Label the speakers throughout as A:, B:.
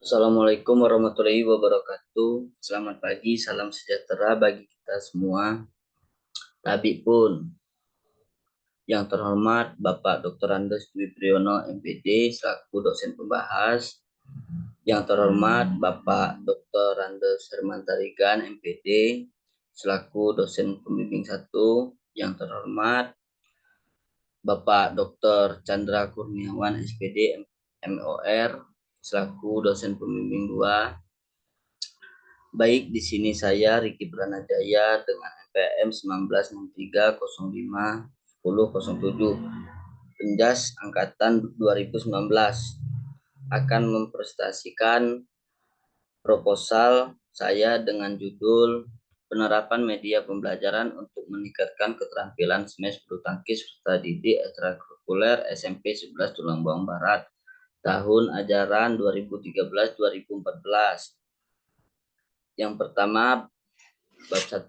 A: Assalamualaikum warahmatullahi wabarakatuh. Selamat pagi, salam sejahtera bagi kita semua. Tabi pun, yang terhormat Bapak Dr. Andes Dwi Priyono, MPD, selaku dosen pembahas. Yang terhormat Bapak Dr. Andes Herman Tarigan, MPD, selaku dosen pembimbing 1. Yang terhormat Bapak Dr. Chandra Kurniawan, SPD, MOR, selaku dosen pembimbing 2. Baik, di sini saya Riki Pranajaya dengan NPM 1963051007 Penjas angkatan 2019 akan mempresentasikan proposal saya dengan judul penerapan media pembelajaran untuk meningkatkan keterampilan SMES bulu tangkis peserta didik ekstrakurikuler SMP 11 Tulang Bawang Barat tahun ajaran 2013-2014. Yang pertama, bab 1.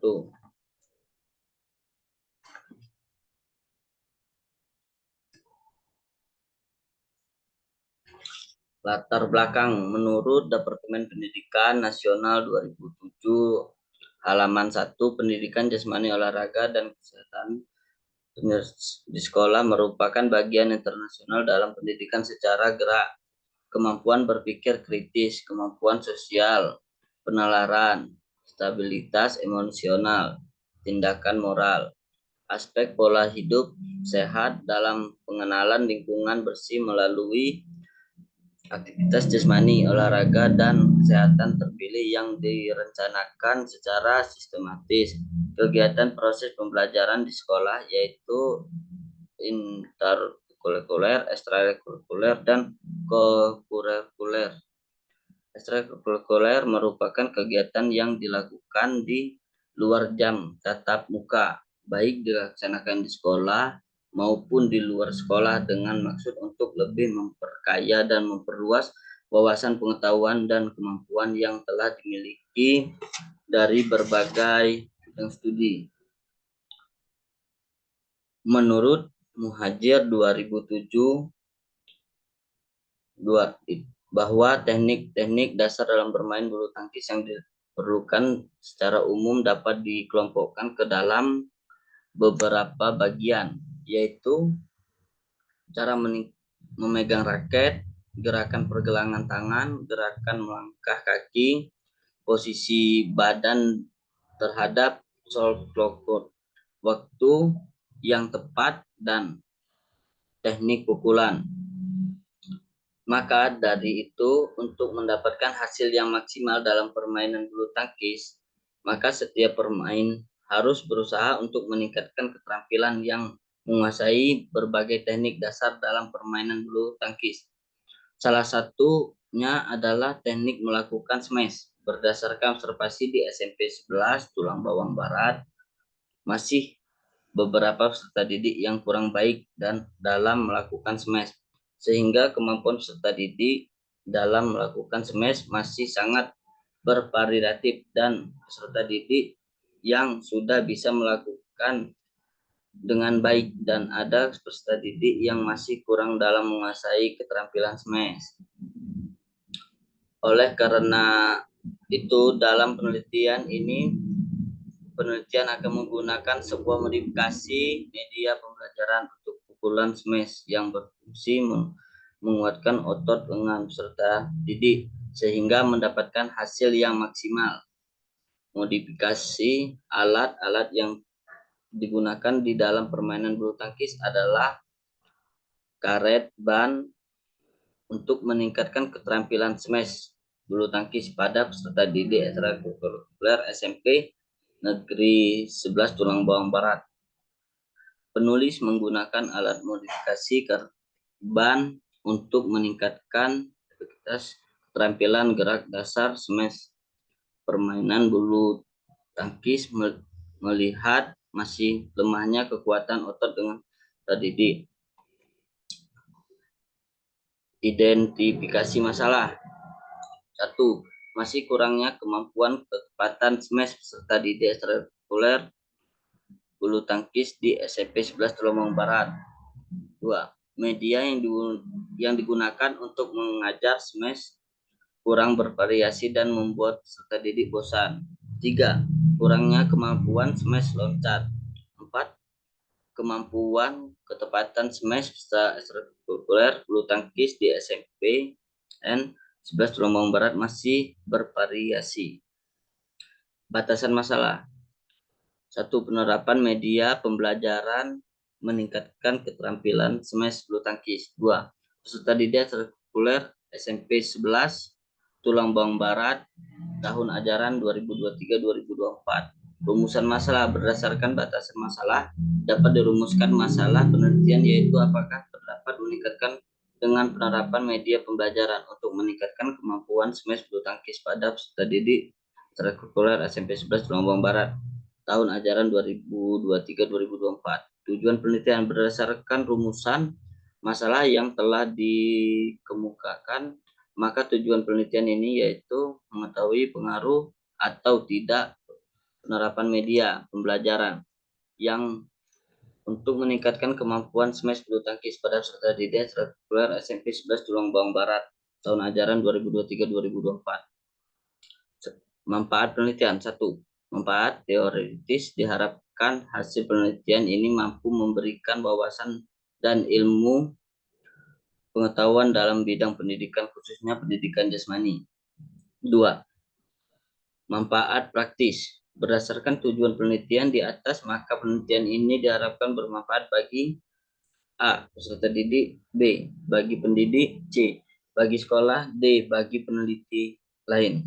A: Latar belakang menurut Departemen Pendidikan Nasional 2007 halaman 1, pendidikan jasmani olahraga dan kesehatan di sekolah merupakan bagian internasional dalam pendidikan secara gerak, kemampuan berpikir kritis, kemampuan sosial, penalaran, stabilitas emosional, tindakan moral, aspek pola hidup sehat dalam pengenalan lingkungan bersih melalui aktivitas jasmani, olahraga, dan kesehatan terpilih yang direncanakan secara sistematis. Kegiatan proses pembelajaran di sekolah yaitu interkurikuler, ekstrakurikuler, dan kokurikuler. Ekstrakurikuler merupakan kegiatan yang dilakukan di luar jam tatap muka, baik dilaksanakan di sekolah maupun di luar sekolah dengan maksud untuk lebih memperkaya dan memperluas wawasan pengetahuan dan kemampuan yang telah dimiliki dari berbagai bidang studi. Menurut Muhajir 2007 bahwa teknik-teknik dasar dalam bermain bulu tangkis yang diperlukan secara umum dapat dikelompokkan ke dalam beberapa bagian, yaitu cara memegang raket, gerakan pergelangan tangan, gerakan melangkah kaki, posisi badan terhadap solklokot, waktu yang tepat, dan teknik pukulan. Maka dari itu, untuk mendapatkan hasil yang maksimal dalam permainan bulu tangkis, maka setiap pemain harus berusaha untuk meningkatkan keterampilan yang menguasai berbagai teknik dasar dalam permainan bulu tangkis. Salah satunya adalah teknik melakukan smash. Berdasarkan observasi di SMP 11 Tulang Bawang Barat, masih beberapa peserta didik yang kurang baik dan dalam melakukan smash, sehingga kemampuan peserta didik dalam melakukan smash masih sangat bervariatif, dan peserta didik yang sudah bisa melakukan dengan baik dan ada peserta didik yang masih kurang dalam menguasai keterampilan smash. Oleh karena itu, dalam penelitian ini penelitian akan menggunakan sebuah modifikasi media pembelajaran untuk pukulan smash yang berfungsi menguatkan otot lengan peserta didik sehingga mendapatkan hasil yang maksimal. Modifikasi alat-alat yang digunakan di dalam permainan bulu tangkis adalah karet, ban untuk meningkatkan keterampilan smash bulu tangkis pada peserta didik ekstrakurikuler SMP Negeri 11 Tulang Bawang Barat. Penulis menggunakan alat modifikasi ban untuk meningkatkan keterampilan gerak dasar smash permainan bulu tangkis melihat masih lemahnya kekuatan otot dengan didik. Identifikasi masalah. 1. Masih kurangnya kemampuan ketepatan smash peserta didik ekstrakurikuler bulu tangkis di SMP 11 Tulang Bawang Barat. 2. Media yang digunakan untuk mengajar smash kurang bervariasi dan membuat peserta didik bosan. 3. Kurangnya kemampuan smash loncat. 4. Kemampuan ketepatan smash serta ekstrakurikuler bulu tangkis di SMP N 11 Tulungagung Barat masih bervariasi. Batasan masalah. 1. Penerapan media pembelajaran meningkatkan keterampilan smash bulu tangkis. 2. Peserta didik ekstrakurikuler SMP 11 Tulungagung Barat tahun ajaran 2023-2024. Rumusan masalah berdasarkan batasan masalah dapat dirumuskan masalah penelitian, yaitu apakah terdapat meningkatkan dengan penerapan media pembelajaran untuk meningkatkan kemampuan smash bulu tangkis pada peserta didik ekstrakurikuler SMP 11 Tulungagung Barat tahun ajaran 2023-2024. Tujuan penelitian berdasarkan rumusan masalah yang telah dikemukakan, maka tujuan penelitian ini yaitu mengetahui pengaruh atau tidak penerapan media pembelajaran yang untuk meningkatkan kemampuan smash bulu tangkis pada peserta didik ekstrakurikuler SMP 11 Tulungagung Barat tahun ajaran 2023-2024. Manfaat penelitian. 1. Manfaat teoritis diharapkan hasil penelitian ini mampu memberikan wawasan dan ilmu pengetahuan dalam bidang pendidikan, khususnya pendidikan jasmani. 2. Manfaat praktis. Berdasarkan tujuan penelitian di atas, maka penelitian ini diharapkan bermanfaat bagi A. Peserta didik. B. Bagi pendidik. C. Bagi sekolah. D. Bagi peneliti lain.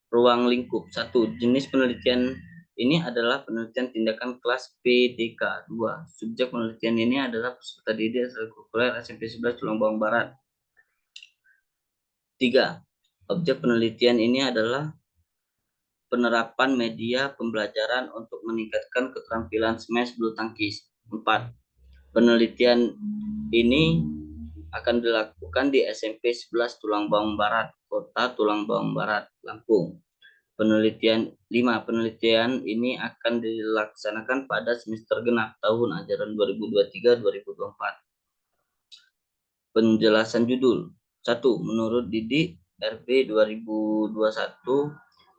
A: Ruang lingkup. 1. Jenis penelitian ini adalah penelitian tindakan kelas PTK. 2. Subjek penelitian ini adalah peserta didik ekstrakurikuler SMP 11 Tulungagung Barat. 3. Objek penelitian ini adalah penerapan media pembelajaran untuk meningkatkan keterampilan smash bulu tangkis. 4. Penelitian ini akan dilakukan di SMP 11 Tulungagung Barat, Kota Tulungagung Barat, Lampung. Penelitian 5. Penelitian ini akan dilaksanakan pada semester genap tahun ajaran 2023-2024. Penjelasan judul. 1. Menurut Didik RB 2021,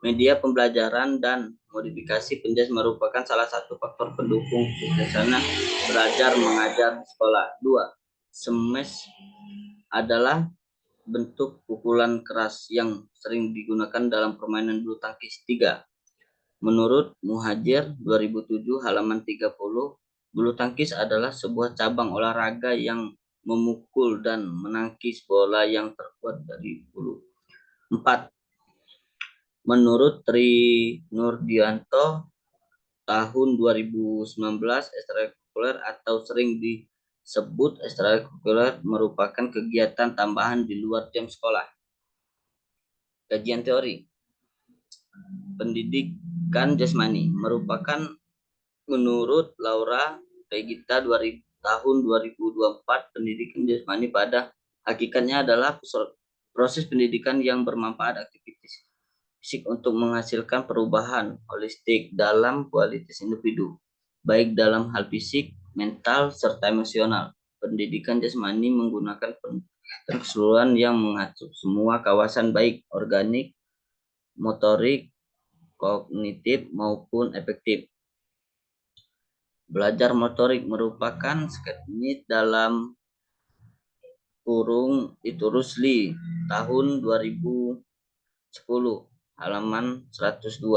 A: media pembelajaran dan modifikasi penjas merupakan salah satu faktor pendukung suksesnya belajar mengajar di sekolah. 2. Smash adalah bentuk pukulan keras yang sering digunakan dalam permainan bulu tangkis. 3. Menurut Muhajir 2007 halaman 30, bulu tangkis adalah sebuah cabang olahraga yang memukul dan menangkis bola yang terbuat dari bulu. 4. Menurut Tri Nurdianto tahun 2019, ekstrakurikuler atau sering disebut ekstrakurikuler merupakan kegiatan tambahan di luar jam sekolah. Kajian teori. Pendidikan jasmani merupakan, menurut Laura Regita tahun 2024, pendidikan jasmani pada hakikatnya adalah proses pendidikan yang bermanfaat aktivitas fisik untuk menghasilkan perubahan holistik dalam kualitas individu, baik dalam hal fisik, mental, serta emosional. Pendidikan jasmani menggunakan keseluruhan yang mengatur semua kawasan baik organik, motorik, kognitif maupun efektif. Belajar motorik merupakan teknik dalam kurung itu Rusli tahun 2010 halaman 102.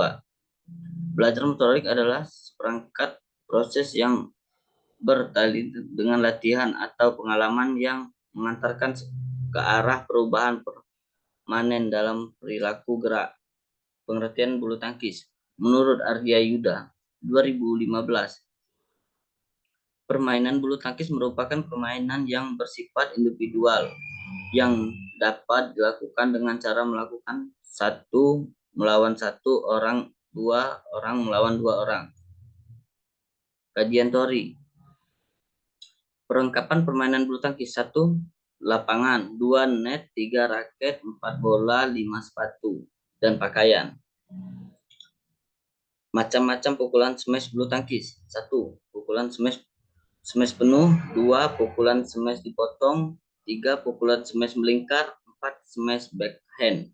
A: Belajar motorik adalah seperangkat proses yang bertali dengan latihan atau pengalaman yang mengantarkan ke arah perubahan permanen dalam perilaku gerak. Pengertian bulu tangkis. Menurut Arya Yuda 2015, permainan bulu tangkis merupakan permainan yang bersifat individual yang dapat dilakukan dengan cara melakukan satu melawan satu orang, dua orang melawan dua orang. Kajian teori. Perlengkapan permainan bulu tangkis. 1. Lapangan. 2. Net. 3. Raket. 4. Bola. 5. Sepatu dan pakaian. Macam-macam pukulan smash bulu tangkis. 1. Pukulan smash penuh. 2. Pukulan smash dipotong. 3. Pukulan smash melingkar. 4. 4. Smash backhand.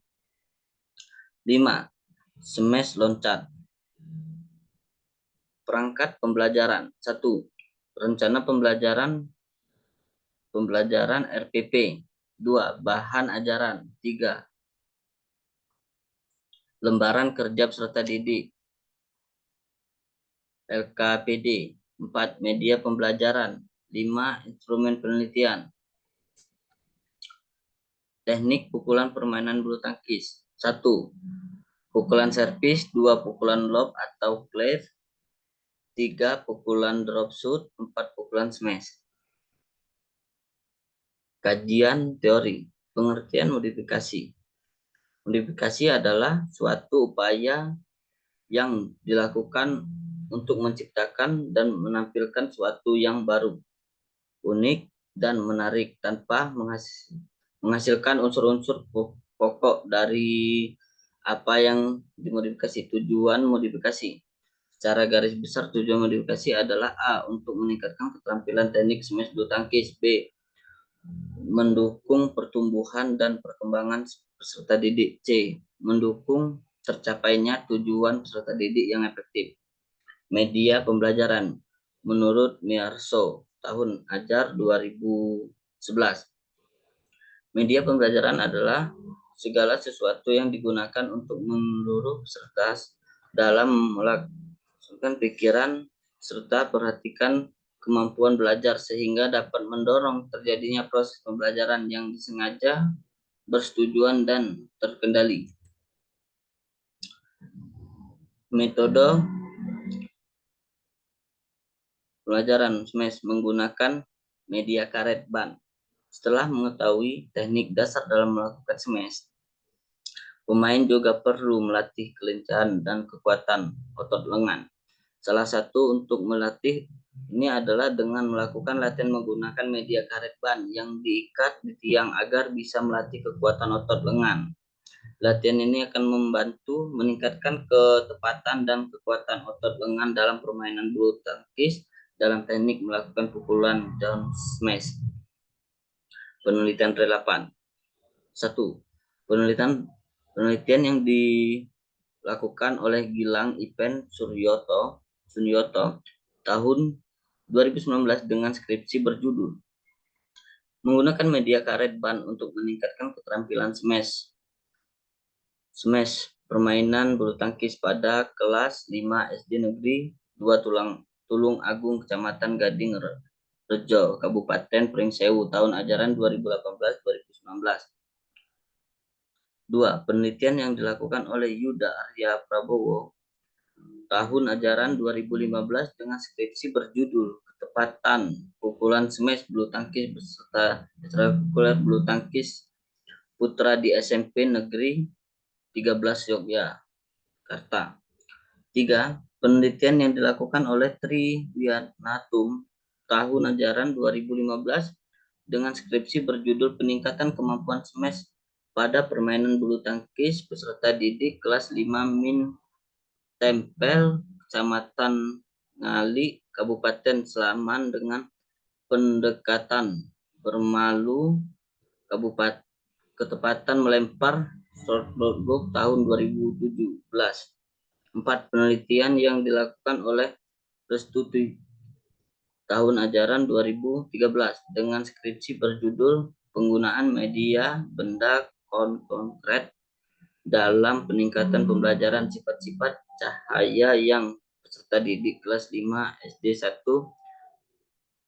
A: 5. Smash loncat. Perangkat pembelajaran. 1. Rencana pembelajaran RPP. 2. Bahan ajaran. 3. Lembaran kerja peserta didik LKPD. 4. Media pembelajaran. 5. Instrumen penelitian. Teknik pukulan permainan bulu tangkis. 1. Pukulan servis. 2. Pukulan lob atau cleave. 3. Pukulan drop shoot. 4. Pukulan smash. Kajian teori. Pengertian modifikasi. Modifikasi adalah suatu upaya yang dilakukan untuk menciptakan dan menampilkan sesuatu yang baru, unik, dan menarik tanpa menghasilkan unsur-unsur pokok dari apa yang dimodifikasi. Tujuan modifikasi. Secara garis besar tujuan modifikasi adalah A. Untuk meningkatkan keterampilan teknik smash bulu tangkis. B. Mendukung pertumbuhan dan perkembangan peserta didik. C. Mendukung tercapainya tujuan peserta didik yang efektif. Media pembelajaran. Menurut Miarso, tahun ajar 2011. Media pembelajaran adalah segala sesuatu yang digunakan untuk menyeluruh peserta dalam melakukan pikiran serta perhatikan kemampuan belajar sehingga dapat mendorong terjadinya proses pembelajaran yang disengaja, bertujuan, dan terkendali. Metode pelajaran smash menggunakan media karet ban. Setelah mengetahui teknik dasar dalam melakukan smash, pemain juga perlu melatih kelincahan dan kekuatan otot lengan. Salah satu untuk melatih ini adalah dengan melakukan latihan menggunakan media karet ban yang diikat di tiang agar bisa melatih kekuatan otot lengan. Latihan ini akan membantu meningkatkan ketepatan dan kekuatan otot lengan dalam permainan bulu tangkis dalam teknik melakukan pukulan dan smash. Penelitian relevan. 1. Penelitian yang dilakukan oleh Gilang Ipen Suryoto tahun 2019 dengan skripsi berjudul menggunakan media karet ban untuk meningkatkan keterampilan smash permainan bulu tangkis pada kelas 5 SD Negeri 2 Tulung Agung, Kecamatan Gading Rejo, Kabupaten Pringsewu, tahun ajaran 2018-2019. 2. Penelitian yang dilakukan oleh Yuda Arya Prabowo tahun ajaran 2015 dengan skripsi berjudul Ketepatan Pukulan Smash Bulu Tangkis beserta ekstrakurikuler bulu tangkis putra di SMP Negeri 13 Yogyakarta. 3. Penelitian yang dilakukan oleh Tri Wiatnatum tahun ajaran 2015 dengan skripsi berjudul Peningkatan Kemampuan Smash pada Permainan Bulu Tangkis peserta didik kelas 5 Min Tempel, Kecamatan Ngali, Kabupaten Sleman dengan pendekatan bermalu Kabupaten ketepatan melempar short goal tahun 2017. 4. Penelitian yang dilakukan oleh Restuti tahun ajaran 2013 dengan skripsi berjudul Penggunaan Media Benda Konkret dalam peningkatan pembelajaran sifat-sifat cahaya yang peserta didik kelas 5 SD 1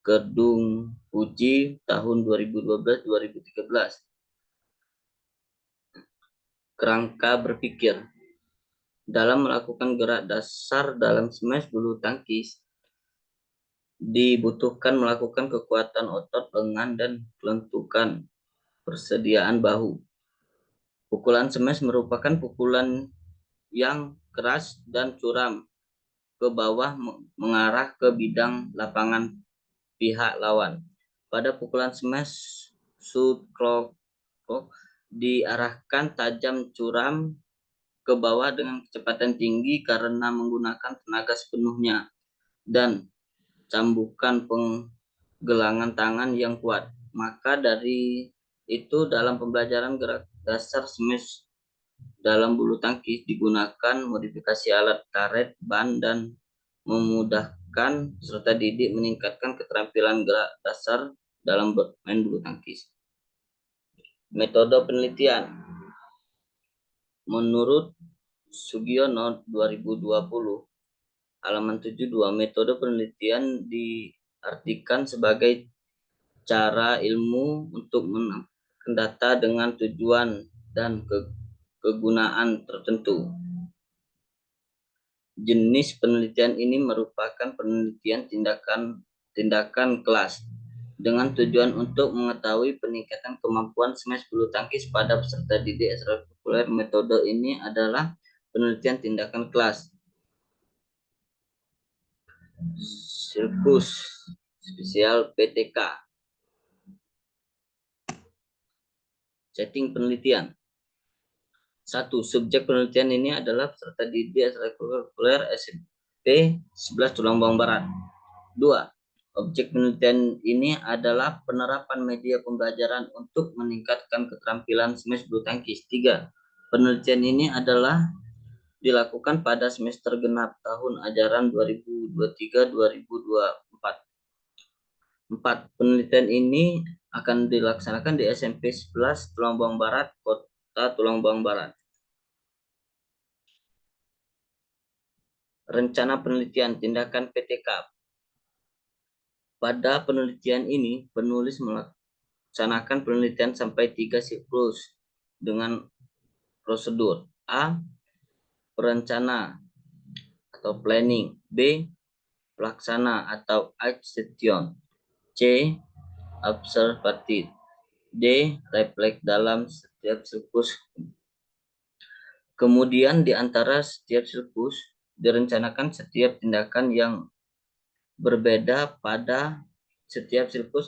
A: Kedung Uji tahun 2012-2013. Kerangka berpikir. Dalam melakukan gerak dasar dalam smash bulu tangkis, dibutuhkan melakukan kekuatan otot lengan dan kelentukan persediaan bahu. Pukulan smash merupakan pukulan yang keras dan curam ke bawah mengarah ke bidang lapangan pihak lawan. Pada pukulan smash, shoot clock diarahkan tajam curam ke bawah dengan kecepatan tinggi karena menggunakan tenaga sepenuhnya dan cambukan penggelangan tangan yang kuat. Maka dari itu dalam pembelajaran gerak dasar smash dalam bulu tangkis digunakan modifikasi alat karet, ban, dan memudahkan serta didik meningkatkan keterampilan gerak dasar dalam bermain bulu tangkis. Metode penelitian. Menurut Sugiono 2020, halaman 72, metode penelitian diartikan sebagai cara ilmu untuk menangkap data dengan tujuan dan kegunaan tertentu. Jenis penelitian ini merupakan penelitian tindakan kelas dengan tujuan untuk mengetahui peningkatan kemampuan smash bulu tangkis pada peserta didik ekstrakurikuler. Metode ini adalah penelitian tindakan kelas. Sirkus spesial PTK. Setting penelitian. 1. Subjek penelitian ini adalah peserta didik ekstrakurikuler SMP 11 Tulang Bawang Barat. 2. Objek penelitian ini adalah penerapan media pembelajaran untuk meningkatkan keterampilan smash bulu tangkis. 3. Penelitian ini adalah dilakukan pada semester genap tahun ajaran 2023-2024. 4. Penelitian ini akan dilaksanakan di SMP 11 Tulang Bawang Barat, Kota Tulang Bawang Barat. Rencana penelitian tindakan PTK. Pada penelitian ini, penulis melaksanakan penelitian sampai 3 siklus dengan prosedur. A. Perencana atau planning. B. Pelaksana atau execution. C. Observative. D. Reflect dalam setiap siklus. Kemudian di antara setiap siklus direncanakan setiap tindakan yang berbeda pada setiap siklus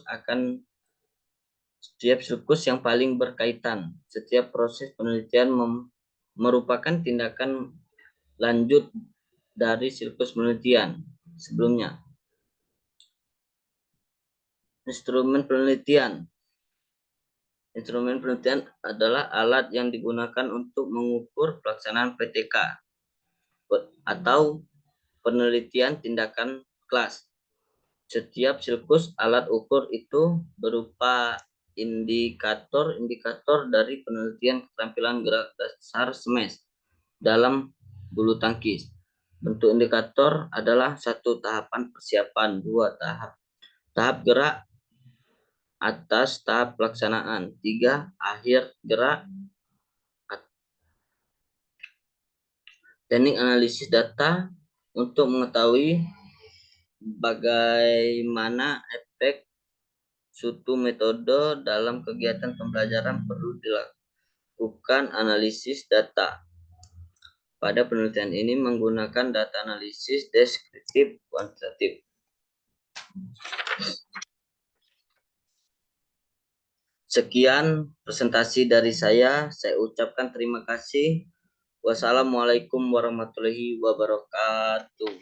A: yang paling berkaitan. Setiap proses penelitian merupakan tindakan lanjut dari siklus penelitian sebelumnya. Instrumen penelitian. Instrumen penelitian adalah alat yang digunakan untuk mengukur pelaksanaan PTK atau penelitian tindakan kelas. Setiap siklus alat ukur itu berupa indikator dari penelitian keterampilan gerak dasar smash dalam bulu tangkis. Bentuk indikator adalah 1. Tahapan persiapan, 2. Tahap gerak atas tahap pelaksanaan, 3. Akhir gerak. Teknik analisis data untuk mengetahui bagaimana efek suatu metode dalam kegiatan pembelajaran perlu dilakukan analisis data. Pada penelitian ini menggunakan data analisis deskriptif kuantitatif. Sekian presentasi dari saya ucapkan terima kasih. Wassalamualaikum warahmatullahi wabarakatuh.